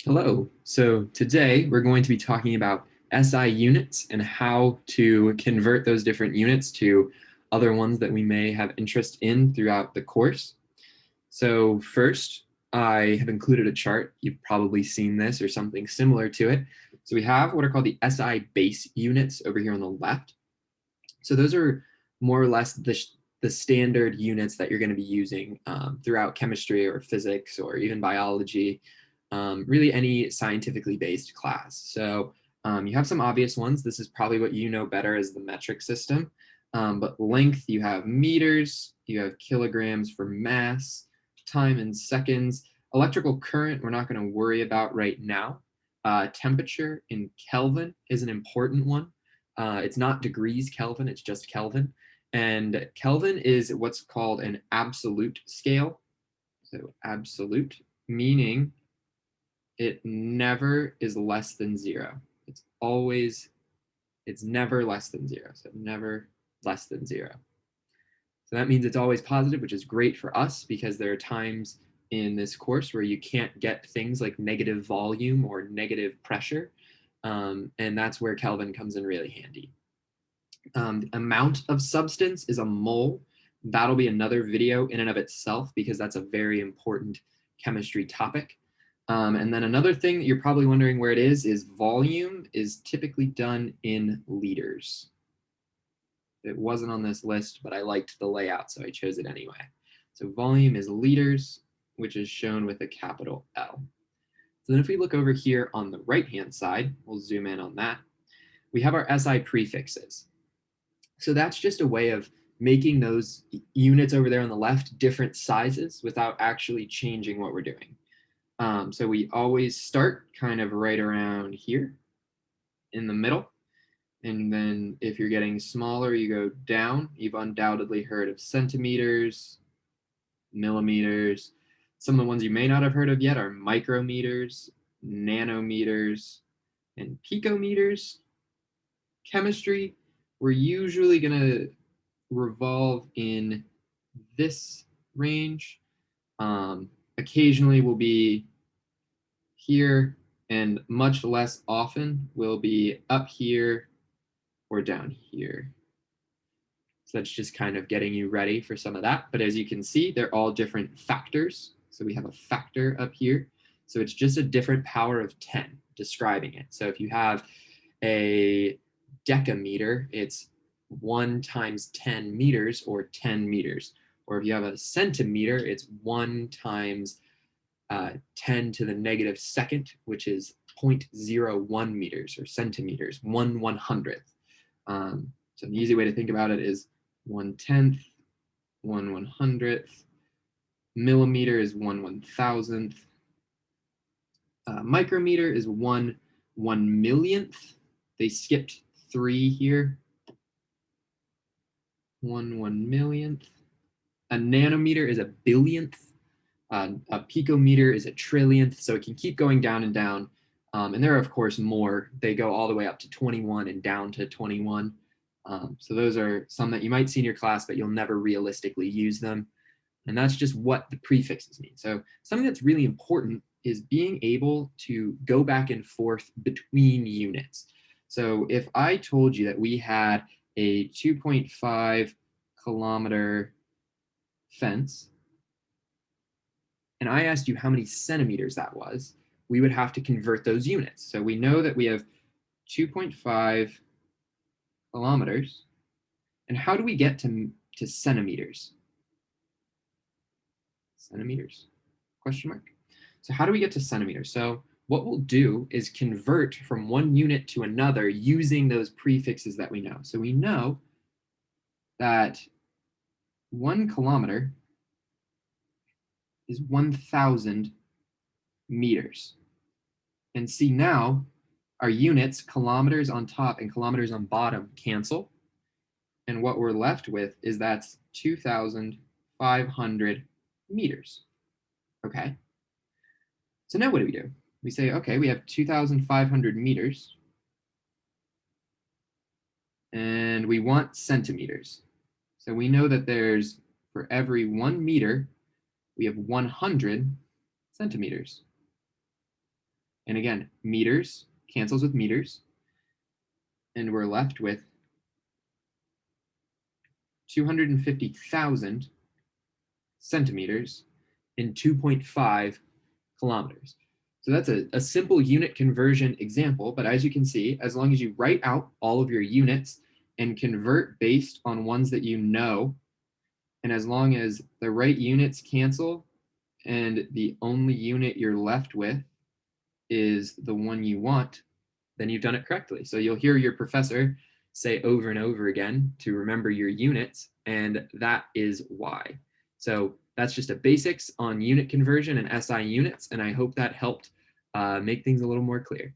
Hello. So today we're going to be talking about SI units and how to convert those different units to other ones that we may have interest in throughout the course. So first, I have included a chart. You've probably seen this or something similar to it. So we have what are called the SI base units over here on the left. So those are more or less the standard units that you're going to be using throughout chemistry or physics or even biology, really any scientifically based class. So you have some obvious ones. This is probably what you know better as the metric system. But length, you have meters, you have kilograms for mass, time in seconds. Electrical current, we're not going to worry about right now. Temperature in Kelvin is an important one. It's not degrees Kelvin, it's just Kelvin. And Kelvin is what's called an absolute scale. So absolute, meaning it never is less than zero. It's never less than zero. So never less than zero. So that means it's always positive, which is great for us because there are times in this course where you can't get things like negative volume or negative pressure. And that's where Kelvin comes in really handy. The amount of substance is a mole. That'll be another video in and of itself because that's a very important chemistry topic. And then another thing that you're probably wondering where it is volume is typically done in liters. It wasn't on this list, but I liked the layout, so I chose it anyway. So volume is liters, which is shown with a capital L. So then if we look over here on the right-hand side, we'll zoom in on that. We have our SI prefixes. So that's just a way of making those units over there on the left different sizes without actually changing what we're doing. So we always start kind of right around here in the middle. And then if you're getting smaller, you go down. You've undoubtedly heard of centimeters, millimeters. Some of the ones you may not have heard of yet are micrometers, nanometers, and picometers. Chemistry, we're usually going to revolve in this range. Occasionally we'll be here, and much less often we'll be up here or down here. So that's just kind of getting you ready for some of that. But as you can see, they're all different factors. So we have a factor up here. So it's just a different power of 10 describing it. So if you have a decameter, it's 1 times 10 meters or 10 meters. Or if you have a centimeter, it's 1 times 10 to the negative second, which is 0.01 meters or centimeters, 1/100th. So the easy way to think about it is 1/10, 1/100th. Millimeter is 1/1000th. Micrometer is 1/1,000,000th. They skipped 3 here. 1/1,000,000th. A nanometer is a billionth. A picometer is a trillionth. So it can keep going down and down. And there are, of course, more. They go all the way up to 21 and down to 21. So those are some that you might see in your class, but you'll never realistically use them. And that's just what the prefixes mean. So something that's really important is being able to go back and forth between units. So if I told you that we had a 2.5 kilometer fence, and I asked you how many centimeters that was, we would have to convert those units. So we know that we have 2.5 kilometers. And how do we get to centimeters? Centimeters? Question mark. So how do we get to centimeters? So what we'll do is convert from one unit to another using those prefixes that we know. So we know that 1 kilometer is 1,000 meters. And see now, our units, kilometers on top and kilometers on bottom, cancel. And what we're left with is that's 2,500 meters. Okay. So now what do? We say, okay, we have 2,500 meters. And we want centimeters. So we know that there's, for every 1 meter, we have 100 centimeters. And again, meters cancels with meters. And we're left with 250,000 centimeters in 2.5 kilometers. So that's a simple unit conversion example, but as you can see, as long as you write out all of your units and convert based on ones that you know, and as long as the right units cancel and the only unit you're left with is the one you want, then you've done it correctly. So you'll hear your professor say over and over again to remember your units, and that is why. So that's just a basics on unit conversion and SI units, and I hope that helped make things a little more clear.